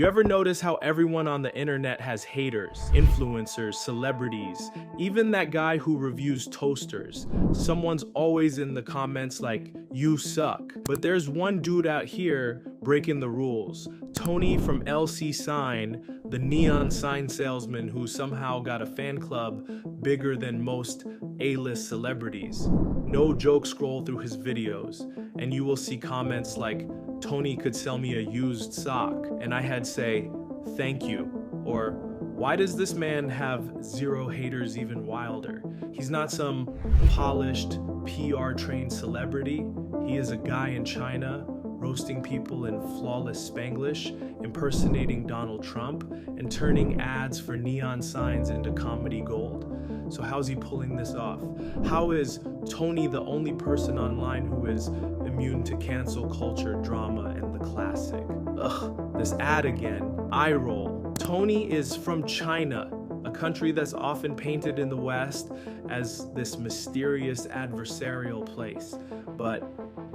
You ever notice how everyone on the internet has haters, influencers, celebrities, even that guy who reviews toasters? Someone's always in the comments like, "You suck." But there's one dude out here breaking the rules. Tony from LC Sign, the neon sign salesman who somehow got a fan club bigger than most A-list celebrities. No joke, scroll through his videos, and you will see comments like, "Tony could sell me a used sock," and I had say, "Thank you," or "Why does this man have zero haters?" Even wilder. He's not some polished, PR-trained celebrity. He is a guy in China roasting people in flawless Spanglish, impersonating Donald Trump, and turning ads for neon signs into comedy gold. So how's he pulling this off? How is Tony the only person online who is immune to cancel culture, drama, and the classic? Ugh, this ad again. Eye roll. Tony is from China, a country that's often painted in the West as this mysterious adversarial place. But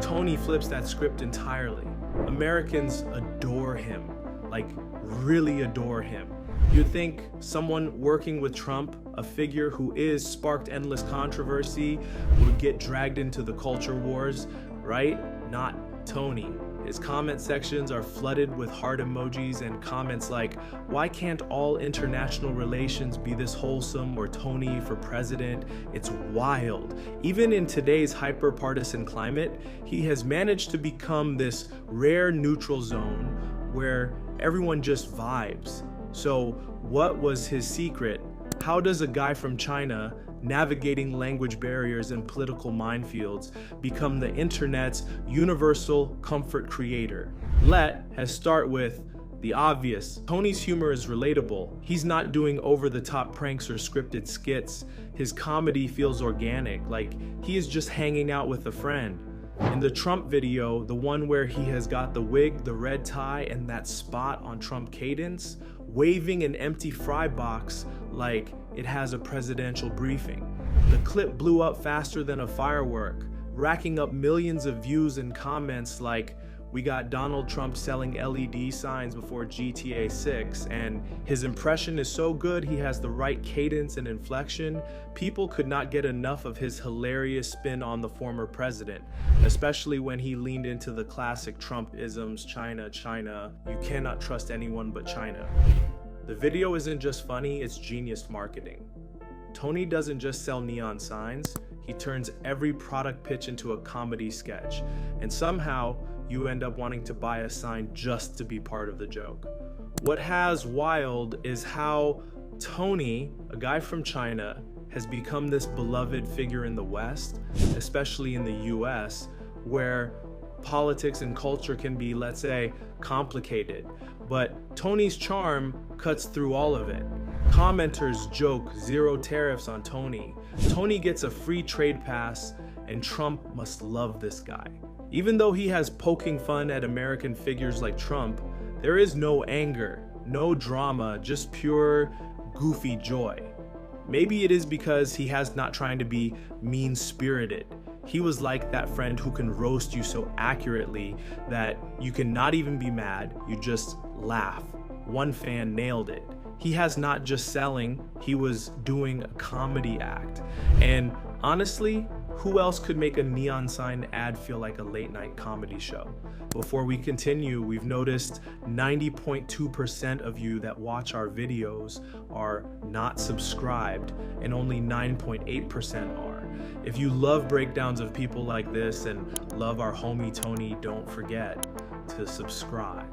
Tony flips that script entirely. Americans adore him, like really adore him. You'd think someone working with Trump, a figure who is sparked endless controversy, would get dragged into the culture wars, right? Not Tony. His comment sections are flooded with heart emojis and comments like, "Why can't all international relations be this wholesome?" or "Tony for president." It's wild. Even in today's hyper-partisan climate, he has managed to become this rare neutral zone where everyone just vibes. So what was his secret? How does a guy from China navigating language barriers and political minefields become the internet's universal comfort creator? Has start with the obvious. Tony's humor is relatable. He's not doing over-the-top pranks or scripted skits. His comedy feels organic, like he is just hanging out with a friend. In the Trump video, the one where he has got the wig, the red tie, and that spot on Trump cadence, waving an empty fry box like it has a presidential briefing. The clip blew up faster than a firework, racking up millions of views and comments like, "We got Donald Trump selling LED signs before GTA 6, and his impression is so good he has the right cadence and inflection." People could not get enough of his hilarious spin on the former president, especially when he leaned into the classic Trump-isms, China, China, you cannot trust anyone but China. The video isn't just funny, it's genius marketing. Tony doesn't just sell neon signs, he turns every product pitch into a comedy sketch, and somehow you end up wanting to buy a sign just to be part of the joke. What has wild is how Tony, a guy from China, has become this beloved figure in the West, especially in the US, where politics and culture can be, let's say, complicated. But Tony's charm cuts through all of it. Commenters joke zero tariffs on Tony. Tony gets a free trade pass, and Trump must love this guy. Even though he has poking fun at American figures like Trump, there is no anger, no drama, just pure goofy joy. Maybe it is because he has not trying to be mean-spirited. He was like that friend who can roast you so accurately that you can not even be mad, you just laugh. One fan nailed it. He has not just selling, he was doing a comedy act. And honestly, who else could make a neon sign ad feel like a late night comedy show? Before we continue, we've noticed 90.2% of you that watch our videos are not subscribed, and only 9.8% are. If you love breakdowns of people like this and love our homie Tony, don't forget to subscribe.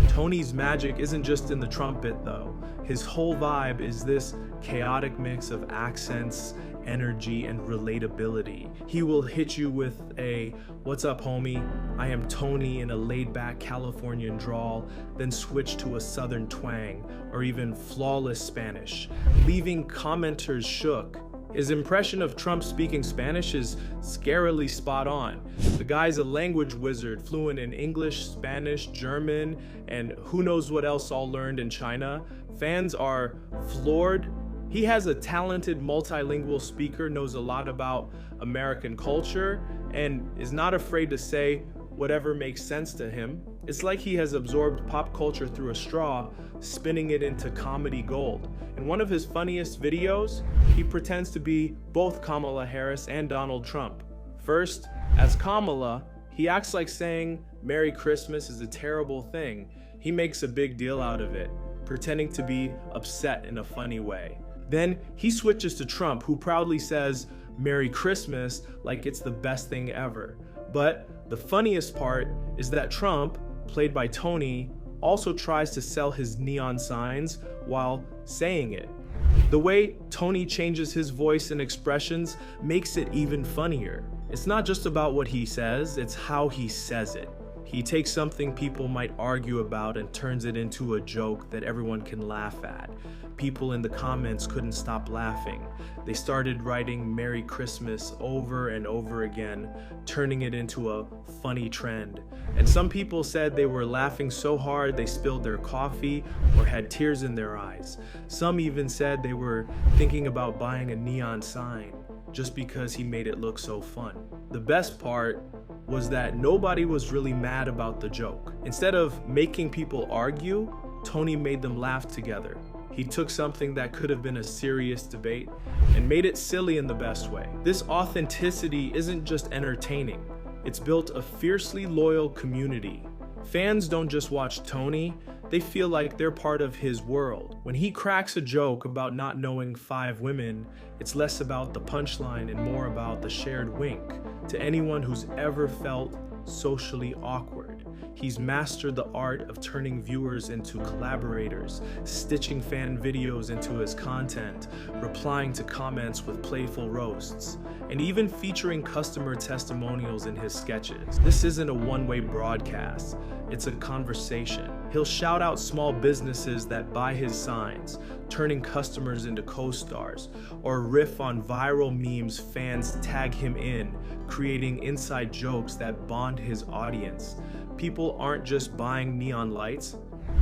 Tony's magic isn't just in the trumpet though. His whole vibe is this chaotic mix of accents, energy, and relatability. He will hit you with a "What's up, homie? I am Tony" in a laid-back Californian drawl, then switch to a southern twang, or even flawless Spanish, leaving commenters shook. His impression of Trump speaking Spanish is scarily spot on. The guy's a language wizard, fluent in English, Spanish, German, and who knows what else all learned in China. Fans are floored. He has a talented multilingual speaker, knows a lot about American culture, and is not afraid to say, whatever makes sense to him. It's like he has absorbed pop culture through a straw, spinning it into comedy gold. In one of his funniest videos, he pretends to be both Kamala Harris and Donald Trump. First, as Kamala, he acts like saying Merry Christmas is a terrible thing. He makes a big deal out of it, pretending to be upset in a funny way. Then he switches to Trump, who proudly says Merry Christmas like it's the best thing ever. But the funniest part is that Trump, played by Tony, also tries to sell his neon signs while saying it. The way Tony changes his voice and expressions makes it even funnier. It's not just about what he says, it's how he says it. He takes something people might argue about and turns it into a joke that everyone can laugh at. People in the comments couldn't stop laughing. They started writing Merry Christmas over and over again, turning it into a funny trend. And some people said they were laughing so hard they spilled their coffee or had tears in their eyes. Some even said they were thinking about buying a neon sign just because he made it look so fun. The best part was that nobody was really mad about the joke. Instead of making people argue, Tony made them laugh together. He took something that could have been a serious debate and made it silly in the best way. This authenticity isn't just entertaining, it's built a fiercely loyal community. Fans don't just watch Tony, they feel like they're part of his world. When he cracks a joke about not knowing 5 women, it's less about the punchline and more about the shared wink. To anyone who's ever felt socially awkward, he's mastered the art of turning viewers into collaborators, stitching fan videos into his content, replying to comments with playful roasts, and even featuring customer testimonials in his sketches. This isn't a one-way broadcast, it's a conversation. He'll shout out small businesses that buy his signs, turning customers into co-stars, or riff on viral memes fans tag him in, creating inside jokes that bond his audience. People aren't just buying neon lights,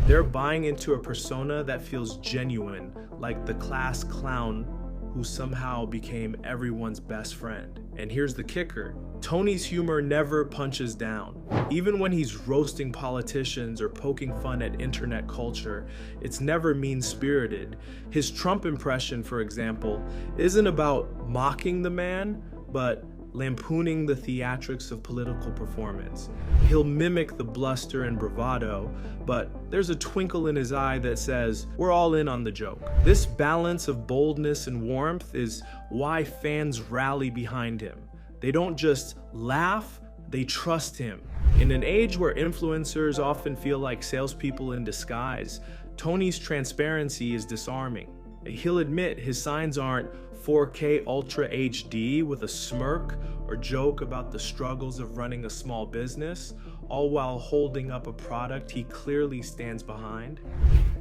they're buying into a persona that feels genuine, like the class clown who somehow became everyone's best friend. And here's the kicker, Tony's humor never punches down. Even when he's roasting politicians or poking fun at internet culture, it's never mean-spirited. His Trump impression, for example, isn't about mocking the man, but lampooning the theatrics of political performance. He'll mimic the bluster and bravado, but there's a twinkle in his eye that says, we're all in on the joke. This balance of boldness and warmth is why fans rally behind him. They don't just laugh, they trust him. In an age where influencers often feel like salespeople in disguise, Tony's transparency is disarming. He'll admit his signs aren't 4K Ultra HD with a smirk or joke about the struggles of running a small business, all while holding up a product he clearly stands behind.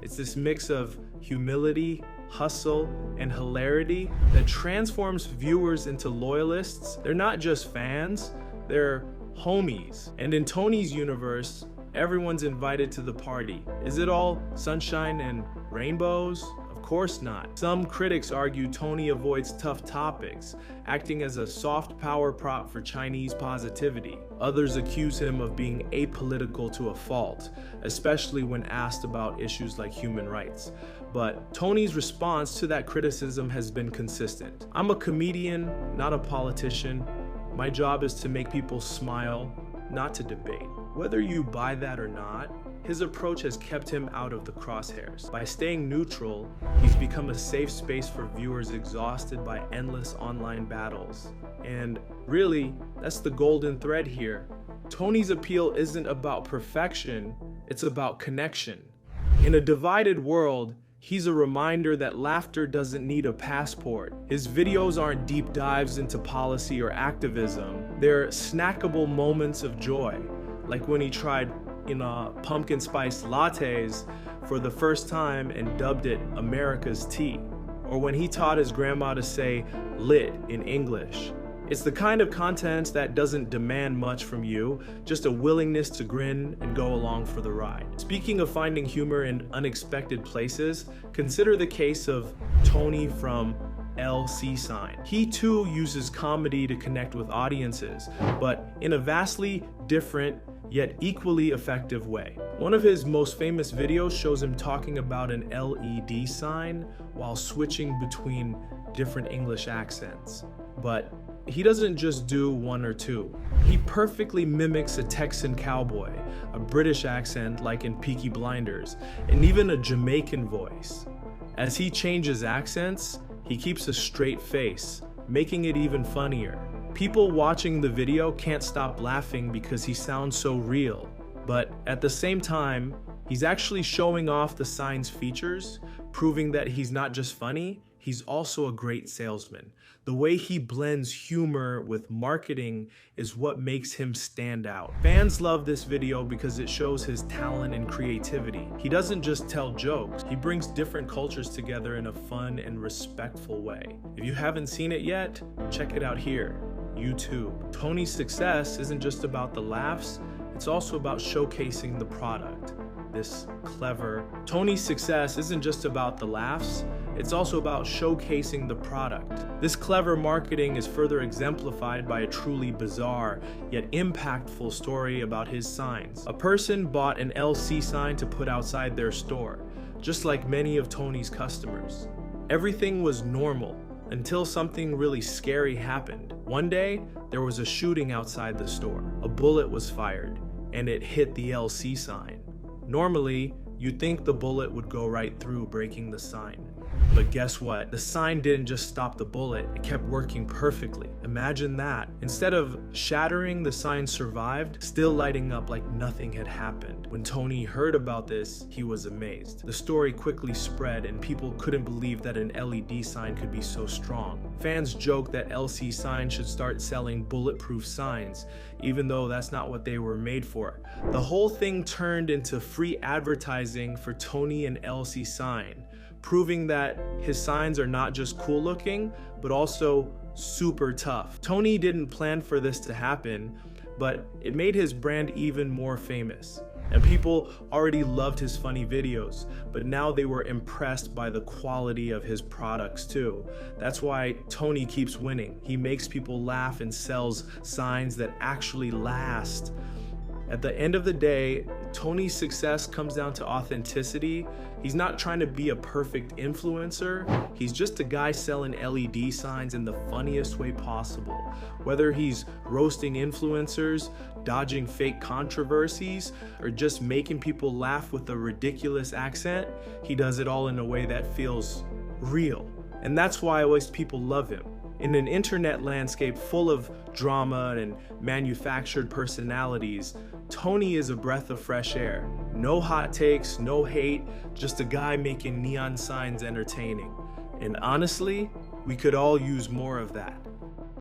It's this mix of humility, hustle, and hilarity that transforms viewers into loyalists. They're not just fans, they're homies. And in Tony's universe, everyone's invited to the party. Is it all sunshine and rainbows? Of course not. Some critics argue Tony avoids tough topics, acting as a soft power prop for Chinese positivity. Others accuse him of being apolitical to a fault, especially when asked about issues like human rights. But Tony's response to that criticism has been consistent. I'm a comedian, not a politician. My job is to make people smile, not to debate. Whether you buy that or not, his approach has kept him out of the crosshairs. By staying neutral, he's become a safe space for viewers exhausted by endless online battles. And really, that's the golden thread here. Tony's appeal isn't about perfection, it's about connection. In a divided world, he's a reminder that laughter doesn't need a passport. His videos aren't deep dives into policy or activism. They're snackable moments of joy, like when he tried pumpkin spice lattes for the first time and dubbed it America's tea, or when he taught his grandma to say lit in English. It's the kind of content that doesn't demand much from you, just a willingness to grin and go along for the ride. Speaking of finding humor in unexpected places, consider the case of Tony from LC sign. He too uses comedy to connect with audiences, but in a vastly different yet equally effective way. One of his most famous videos shows him talking about an LED sign while switching between different English accents. But he doesn't just do one or two. He perfectly mimics a Texan cowboy, a British accent like in Peaky Blinders, and even a Jamaican voice. As he changes accents, he keeps a straight face, making it even funnier. People watching the video can't stop laughing because he sounds so real. But at the same time, he's actually showing off the sign's features, proving that he's not just funny, he's also a great salesman. The way he blends humor with marketing is what makes him stand out. Fans love this video because it shows his talent and creativity. He doesn't just tell jokes, he brings different cultures together in a fun and respectful way. If you haven't seen it yet, check it out here, YouTube. Tony's success isn't just about the laughs, it's also about showcasing the product. Tony's success isn't just about the laughs, it's also about showcasing the product. This clever marketing is further exemplified by a truly bizarre yet impactful story about his signs. A person bought an LC sign to put outside their store, just like many of Tony's customers. Everything was normal until something really scary happened. One day, there was a shooting outside the store. A bullet was fired, and it hit the LC sign. Normally, you'd think the bullet would go right through, breaking the sign. But guess what? The sign didn't just stop the bullet, it kept working perfectly. Imagine that. Instead of shattering, the sign survived, still lighting up like nothing had happened. When Tony heard about this, he was amazed. The story quickly spread and people couldn't believe that an LED sign could be so strong. Fans joke that LC signs should start selling bulletproof signs, even though that's not what they were made for. The whole thing turned into free advertising for Tony and LC sign, proving that his signs are not just cool looking, but also super tough. Tony didn't plan for this to happen, but it made his brand even more famous. And people already loved his funny videos, but now they were impressed by the quality of his products too. That's why Tony keeps winning. He makes people laugh and sells signs that actually last. At the end of the day, Tony's success comes down to authenticity. He's not trying to be a perfect influencer. He's just a guy selling LED signs in the funniest way possible. Whether he's roasting influencers, dodging fake controversies, or just making people laugh with a ridiculous accent, he does it all in a way that feels real. And that's why always people love him. In an internet landscape full of drama and manufactured personalities, Tony is a breath of fresh air. No hot takes, no hate, just a guy making neon signs entertaining. And honestly, we could all use more of that.